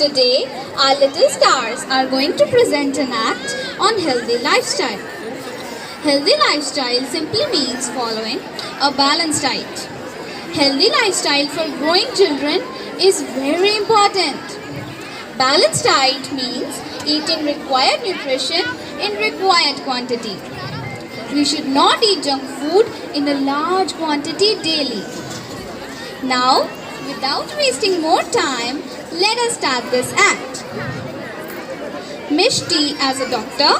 Today, our little stars are going to present an act on healthy lifestyle. Healthy lifestyle simply means following a balanced diet. Healthy lifestyle for growing children is very important. Balanced diet means eating required nutrition in required quantity. We should not eat junk food in a large quantity daily. Now, without wasting more time, let us start this act. Mishti as a doctor,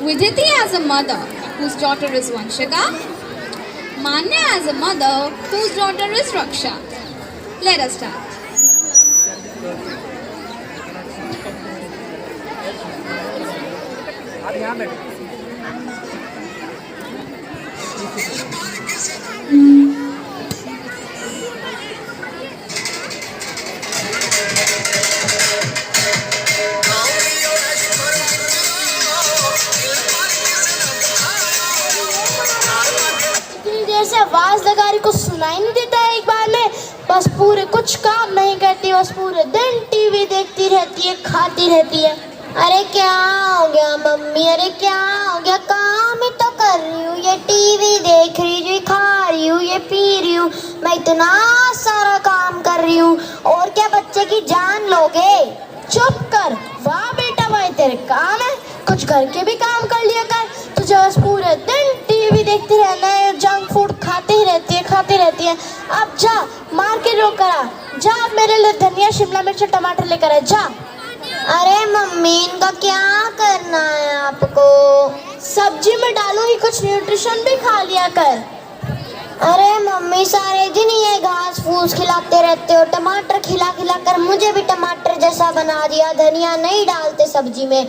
Viditi as a mother whose daughter is Vanshika, Manya as a mother whose daughter is Raksha. Let us start. से आवाज लगा रही कुछ सुनाई नहीं देता है एक बार में। बस पूरे कुछ काम नहीं करती, बस पूरे दिन टीवी देखती रहती है, खाती रहती है। अरे क्या हो गया मम्मी, अरे क्या हो गया, काम ही तो कर रही हूँ, ये टीवी देख रही हूँ, ये खा रही हूँ, ये पी रही हूँ, मैं इतना सारा काम कर रही हूँ और क्या बच्चे की जान लोगे। चुप कर, वाह बेटा वही तेरे काम है, कुछ घर के भी काम कर लिया कर। तुझे बस पूरे दिन टीवी देखती रहना है, जंक फूड खाती ही रहती है, खाती रहती है। अब जा मार्केट रोक करा, जा मेरे लिए धनिया शिमला मिर्च टमाटर लेकर आ जा। अरे मम्मी इनका क्या करना है आपको, सब्जी में डालो ही कुछ न्यूट्रिशन भी खा लिया कर। अरे मम्मी सारे दिन ये घास फूस खिलाते रहते हो, टमाटर खिला खिला कर मुझे भी टमाटर जैसा बना दिया, धनिया नहीं डालते सब्जी में।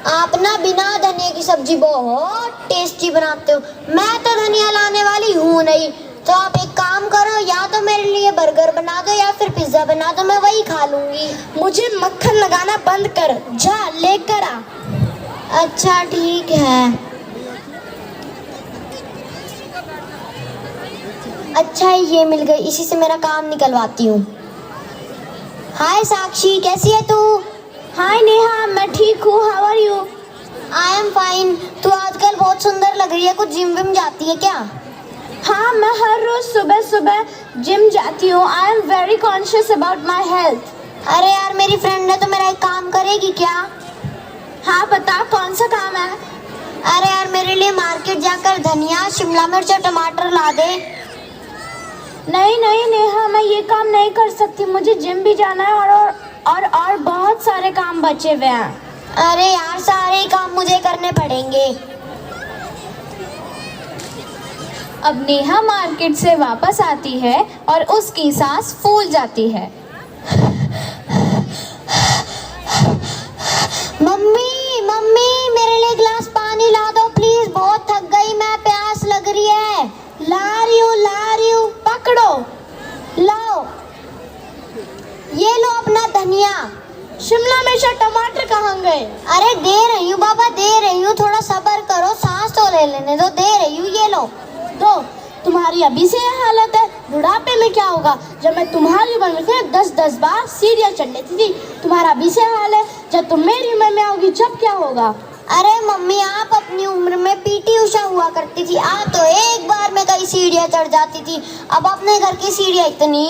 आप ना बिना धनिया की सब्जी बहुत टेस्टी बनाते हो, मैं तो धनिया लाने वाली हूँ नहीं। तो आप एक काम करो, या तो मेरे लिए बर्गर बना दो या फिर पिज्जा बना दो, मैं वही खा लूँगी। मुझे मक्खन लगाना बंद कर, जा लेकर आ। अच्छा ठीक है। अच्छा ये मिल गई, इसी से मेरा काम निकलवाती हूँ। हाय साक्षी, कैसी है तू? हाय नेहा, मैं ठीक हूँ, how are you? I am fine. तू आजकल बहुत सुंदर लग रही है, कुछ जिम विम जाती है क्या? हाँ, मैं हर रोज सुबह सुबह जिम जाती हूँ। I am very conscious about my health. अरे यार मेरी फ्रेंड है तो मेरा एक काम करेगी क्या? हाँ बता, कौन सा काम है? अरे यार मेरे लिए मार्केट जाकर धनिया शिमला मिर्च और टमाटर ला दे। नहीं नहीं नेहा, मैं ये काम नहीं कर सकती, मुझे जिम भी जाना है और बहुत सारे काम बचे हुए हैं। अरे यार सारे काम मुझे करने पड़ेंगे। अब नेहा मार्केट से वापस आती है और उसकी सांस फूल जाती है। मम्मी मम्मी मेरे लिए गिलास पानी ला दो प्लीज, बहुत थक गई मैं, प्यास लग रही है। ला रही हूँ, पकड़ो, लाओ, ये लो अपना धनिया। शिमला मिर्च और टमाटर कहाँ गए? अरे दे रही हूँ बाबा, दे रही हूँ, थोड़ा सब्र करो, सांस तो ले लेने दो, दे रही हूँ, ये लो दो। तुम्हारी अभी से यह हालत है, बुढ़ापे में क्या होगा? जब मैं तुम्हारी उम्र में थी 10-10 बार सीढ़ियाँ चढ़ लेती थी, तुम्हारा अभी से हाल है, जब तुम मेरी उम्र में आओगी जब क्या होगा? अरे मम्मी आप अपनी उम्र में पीटी उषा हुआ करती थी, आप तो एक बार में कई सीढ़ियाँ चढ़ जाती थी, अब अपने घर की सीढ़ियाँ इतनी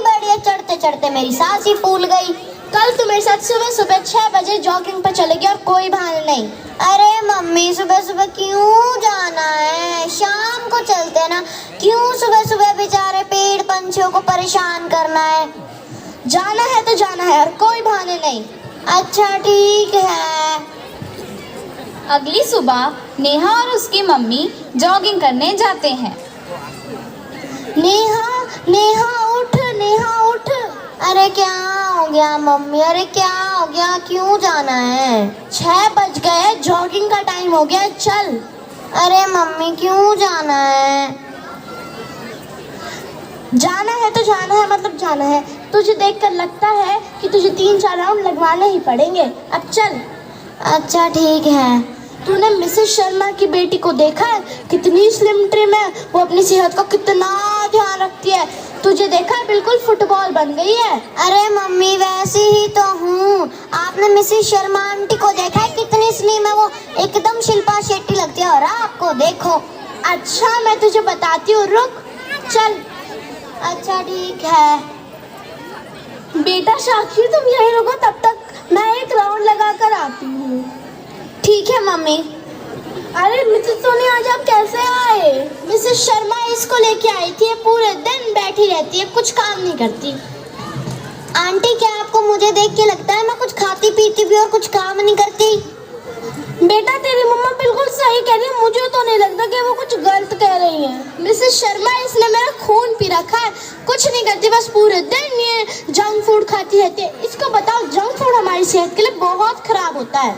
बढ़िया चढ़ते चढ़ते मेरी सांस ही फूल गई। कल तुम मेरे साथ सुबह सुबह 6 बजे जॉगिंग पर चलेगी और कोई बहाना नहीं। अरे मम्मी सुबह सुबह क्यों जाना है, शाम को चलते हैं ना, क्यों सुबह सुबह बेचारे पेड़ पंछियों को परेशान करना है? जाना है तो जाना है और कोई बहाने नहीं। अच्छा ठीक है। अगली सुबह नेहा और उसकी मम्मी जॉगिंग करने जाते हैं। नेहा नेहा उठ, नेहा उठ। अरे क्या हो गया मम्मी, अरे क्या हो गया, क्यों जाना है? 6 बज गए, जॉगिंग का टाइम हो गया, चल। अरे मम्मी क्यों जाना है? जाना है तो जाना है, मतलब जाना है। तुझे देखकर लगता है कि तुझे 3-4 राउंड लगवाने ही पड़ेंगे, अब चल। अच्छा ठीक है। तूने मिसेस शर्मा की बेटी को देखा है, कितनी स्लिम ट्रिम है, वो अपनी सेहत का कितना ध्यान रखती है। तुझे देखा है, बिल्कुल फुटबॉल बन गई है। अरे मम्मी वैसे ऐसी ही तो हूँ। आपने मिसेस शर्मा आंटी को देखा है, कितनी स्लिम है वो, एकदम शिल्पा शेट्टी लगती है। और आपको देखो। अच्छा मैं तुझे बताती हूँ, रुक। चल। अच्छा ठीक है। बेटा साक्षी तुम यहीं रुको, तब तक मैं एक राउंड लगा कर आती हूँ। ठीक है मम्मी। अरे मिसेस सोनी आज आप कैसे आए? मिसेस शर्मा इसको लेके आई थी, पूरे दिन बैठी रहती है, कुछ काम नहीं करती। आंटी क्या आपको मुझे देख के लगता है मैं कुछ खाती पीती भी और कुछ काम नहीं करती? बेटा तेरी मम्मा बिल्कुल सही कह रही है, मुझे तो नहीं लगता कि वो कुछ गलत कह रही है। मिसेस शर्मा इसने मेरा खून पी रखा है, कुछ नहीं करती, बस पूरे दिन ये जंक फूड खाती रहती है। इसको बताओ जंक फूड हमारी सेहत के लिए बहुत खराब होता है।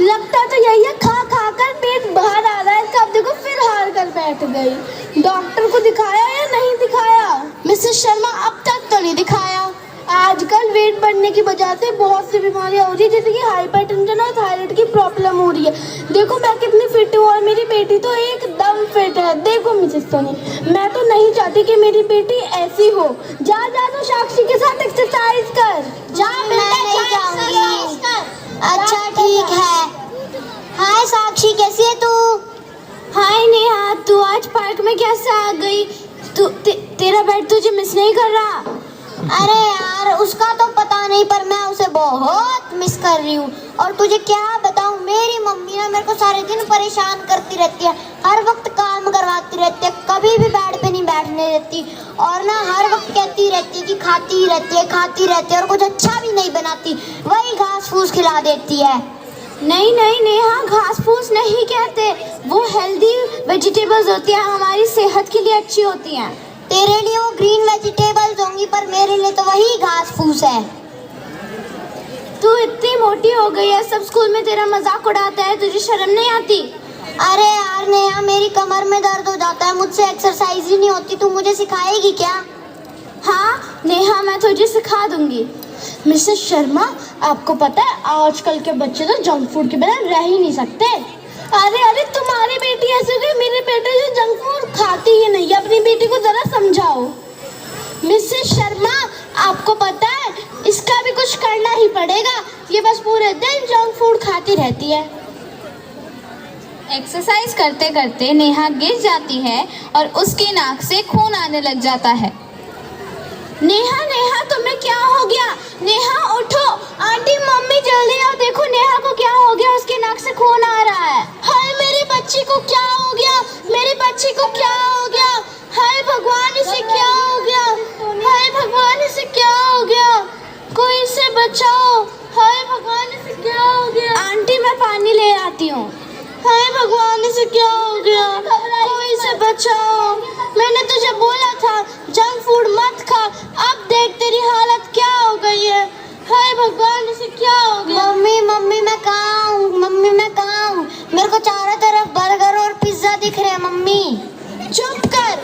लगता तो यही है, खा खा कर पेट बाहर आ रहा है इसका। अब देखो फिर हार कर बैठ गई। डॉक्टर को दिखाया या नहीं दिखाया? मिसेस शर्मा अब तक तो नहीं दिखाया। आजकल वेट बढ़ने की वजह से बहुत सी बीमारियां हो रही है, जैसे कि हाइपरटेंशन और थायराइड की प्रॉब्लम हो रही है। देखो मैं कितनी फिट हूँ और मेरी बेटी तो एकदम फिट है। देखो मिसेस सोनी, मैं तो नहीं चाहती कि मेरी बेटी ऐसी हो। जा जा तो साक्षी के साथ एक्सरसाइज कर। जा बेटा एक्सरसाइज कर। अच्छा ठीक है। हाय साक्षी, कैसी है तू? हाय नेहा, तू आज पार्क में कैसे आ गई? तेरा बेड तुझे मिस नहीं कर रहा? अरे यार उसका तो पता नहीं, पर मैं उसे बहुत मिस कर रही हूँ। और तुझे क्या बताऊँ, मेरी मम्मी ना मेरे को सारे दिन परेशान करती रहती है, हर वक्त काम करवाती रहती है, कभी भी बेड पे नहीं बैठने देती। और ना हर वक्त कहती रहती है कि खाती रहती है और कुछ अच्छा भी नहीं बनाती, वही घास फूस खिला देती है। नहीं नहीं नेहा, घास फूस नहीं कहते, वो हेल्दी वेजिटेबल्स होती हैं, हमारी सेहत के लिए अच्छी होती हैं। तेरे लिए वो ग्रीन वेजिटेबल्स होंगी, पर मेरे लिए तो वही घास फूस है। तू इतनी मोटी हो गई है, सब स्कूल में तेरा मजाक उड़ाता है, तुझे शर्म नहीं आती? अरे यार नेहा, मेरी कमर में दर्द हो जाता है, मुझसे एक्सरसाइज ही नहीं होती, तू मुझे सिखाएगी क्या? हाँ नेहा, मैं तुझे सिखा दूंगी। मिसेस शर्मा, आपको पता है आजकल के बच्चे तो जंक फूड के बिना रह ही नहीं सकते। अरे तुम्हारी बेटी ऐसी हो गई, मेरी बेटी जो जंक फूड खाती ही नहीं है, अपनी बेटी को जरा समझाओ। मिसेस शर्मा, आपको पता है इसका भी कुछ करना ही पड़ेगा, ये बस पूरे दिन जंक फूड खाती रहती है। एक्सरसाइज करते करते नेहा गिर जाती है और उसकी नाक से खून आने लग जाता है। नेहा तुम्हें क्या हो गया? नेहा उठो। आंटी मम्मी जल्दी आओ, देखो नेहा को क्या हो गया, उसके नाक से खून आ रहा है। हाय मेरी बच्ची को क्या हो गया, मेरी बच्ची को क्या हो गया? हाय भगवान, इसे क्या हो गया? हाय भगवान, इसे क्या हो गया? कोई इसे बचाओ। हाय भगवान, इसे क्या हो गया? आंटी मैं पानी ले आती हूँ। हाय भगवान, इसे क्या हो गया? कोई इसे बचाओ। मैंने तुझे बोला था जंक फूड मत खा, अब देख तेरी हालत क्या हो गई है। हाय भगवान, इसे क्या हो गया? मम्मी मैं कहाँ हूँ? मेरे को चारों तरफ बर्गर और पिज्जा दिख रहे हैं। मम्मी चुप कर।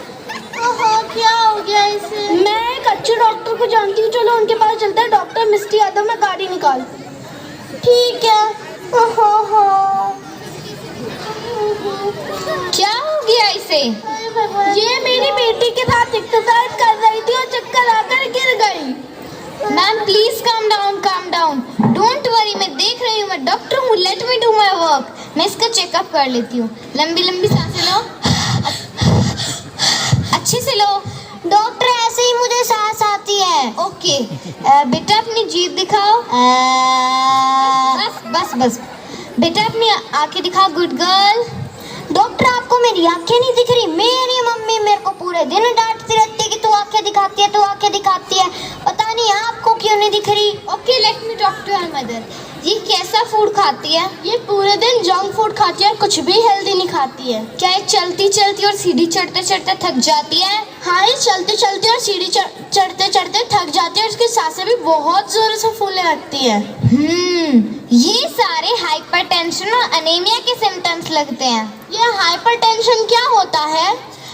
ओहो, क्या हो गया इसे? मैं एक अच्छे डॉक्टर को जानती हूँ, चलो उनके पास चलते हैं। डॉक्टर मिस्टी यादव, मैं गाड़ी निकाल। ठीक है। ओहो, क्या हो गया इसे? ये मेरी बेटी के साथ एक्सरसाइज कर रही थी और चक्कर आकर गिर गई। Ma'am please calm down, don't worry, मैं देख रही हूँ, मैं डॉक्टर हूँ, let me do my work. मैं इसका चेकअप कर लेती हूँ। लंबी सांसें लो, अच्छे से लो। डॉक्टर ऐसे ही मुझे सांस आती है। ओके बेटा अपनी जीभ दिखाओ। बस बेटा अपनी आंखें दिखाओ, गुड गर्ल। डॉक्टर आपको मेरी आंखें नहीं दिख रही? मेरी मम्मी मेरे को पूरे दिन डांटती रहती है कि तू आंखें दिखाती है, पता नहीं आपको क्यों नहीं दिख रही। Okay let me talk to your mother. ये कैसा फूड खाती है? ये पूरे दिन जंक फूड खाती है, कुछ भी हेल्दी नहीं खाती है। क्या ये चलती और सीढ़ी चढ़ते थक जाती है? हाँ, ये चलती और सीढ़ी चढ़ते थक जाती है और इसकी सांसें भी बहुत जोर से फूलने लगती है। ये सारे हाइपरटेंशन और अनीमिया के सिम्टम्स लगते हैं। ये हाइपरटेंशन क्या होता है?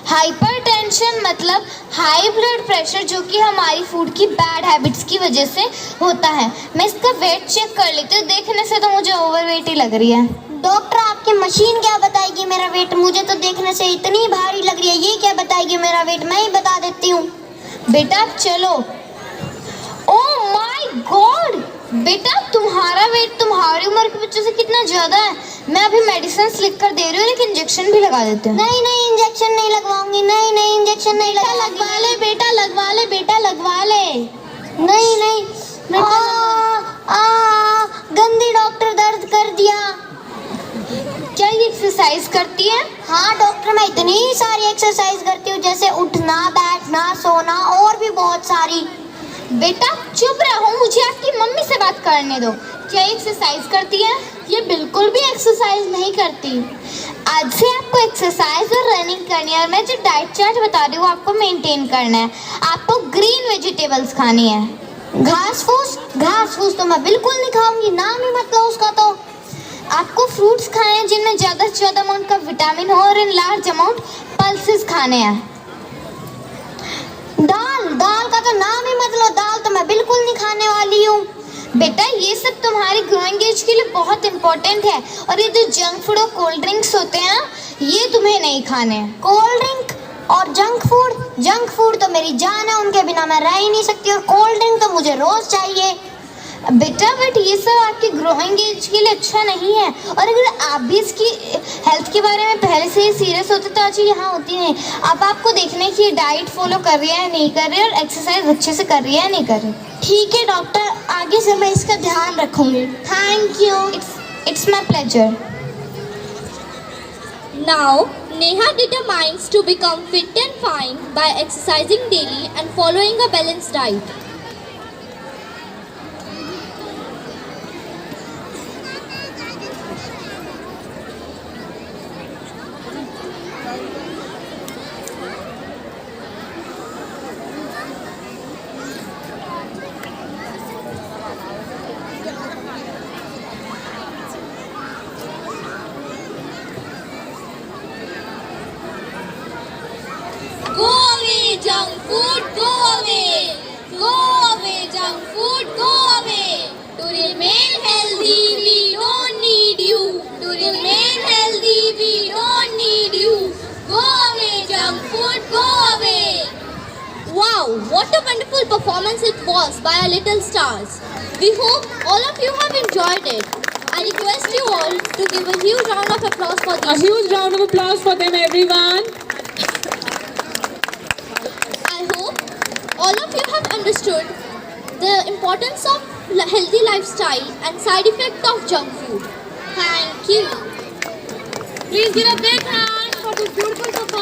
हाइपरटेंशन मतलब हाई ब्लड प्रेशर, जो कि हमारी फूड की बैड हैबिट्स की वजह से होता है। मैं इसका वेट चेक कर लेती हूँ, देखने से तो मुझे ओवरवेट ही लग रही है। डॉक्टर आपकी मशीन क्या बताएगी मेरा वेट? मुझे तो देखने से इतनी भारी लग रही है, ये क्या बताएगी मेरा वेट? मैं ही बता देती हूँ। बेटा आप चलो। ओह माय गॉड, बेटा तुम्हारा वेट तुम्हारी उम्र के बच्चों से कितना ज्यादा है। मैं अभी मेडिसिन लिख कर दे रही हूँ, लेकिन इंजेक्शन भी लगा देते हैं। नहीं इंजेक्शन नहीं लगवाऊंगी, नहीं इंजेक्शन नहीं लगवा ले बेटा, लगवा ले बेटा, लगवा ले। नहीं गंदी डॉक्टर, दर्द कर दिया। क्या ये एक्सरसाइज करती है? हाँ डॉक्टर, मैं इतनी सारी एक्सरसाइज करती हूँ, जैसे उठना, बैठना, सोना और भी बहुत सारी। बेटा चुप रहो, मुझे आपकी मम्मी से बात करने दो। क्या एक्सरसाइज करती है? ये बिल्कुल भी एक्सरसाइज नहीं करती। आज से आपको एक्सरसाइज और रनिंग करनी है, और मैं जो डाइट चार्ट बता रही हूँ आपको मेंटेन करना है। आपको ग्रीन वेजिटेबल्स खानी है। घास फूस तो मैं बिल्कुल नहीं खाऊंगी, नाम ही मत लो उसका। तो आपको फ्रूट्स खाने हैं जिनमें ज़्यादा से ज़्यादा अमाउंट का विटामिन हो, और इन लार्ज अमाउंट पल्सेस खाने हैं। दाल का तो नाम ही मत लो, दाल तो मैं बिल्कुल नहीं खाने वाली हूँ। बेटा ये सब तुम्हारी ग्रोइंग एज के लिए बहुत इंपॉर्टेंट है, और ये जो जंक फूड और कोल्ड ड्रिंक्स होते हैं ये तुम्हें नहीं खाने हैं। कोल्ड ड्रिंक और जंक फूड तो मेरी जान है, उनके बिना मैं रह ही नहीं सकती, और कोल्ड ड्रिंक तो मुझे रोज चाहिए। बेटा बट ये सब आपकी ग्रोइंग एज के लिए अच्छा नहीं है, और अगर आप भी इसकी हेल्थ के बारे में पहले से ही सीरियस होते तो आज यहाँ होती नहीं। अब आपको देखने की डाइट फॉलो कर रही है या नहीं कर रही है, और एक्सरसाइज अच्छे से कर रही है या नहीं कर रही। ठीक है डॉक्टर, आगे से मैं इसका ध्यान रखूंगी। Thank you, it's my pleasure. Now, Neha determines to become fit and fine by exercising daily and following a balanced diet. Go away, junk food, go away. Go away, junk food, go away. To remain healthy, we don't need you. To remain healthy, we don't need you. Go away, junk food, go away. Wow, what a wonderful performance it was by our little stars. We hope all of you have enjoyed it. I request you all to give a huge round of applause for these. A huge round of applause for them, everyone. I hope all of you have understood the importance of healthy lifestyle and side effect of junk food. Thank you. Please give a big hand for this beautiful performance.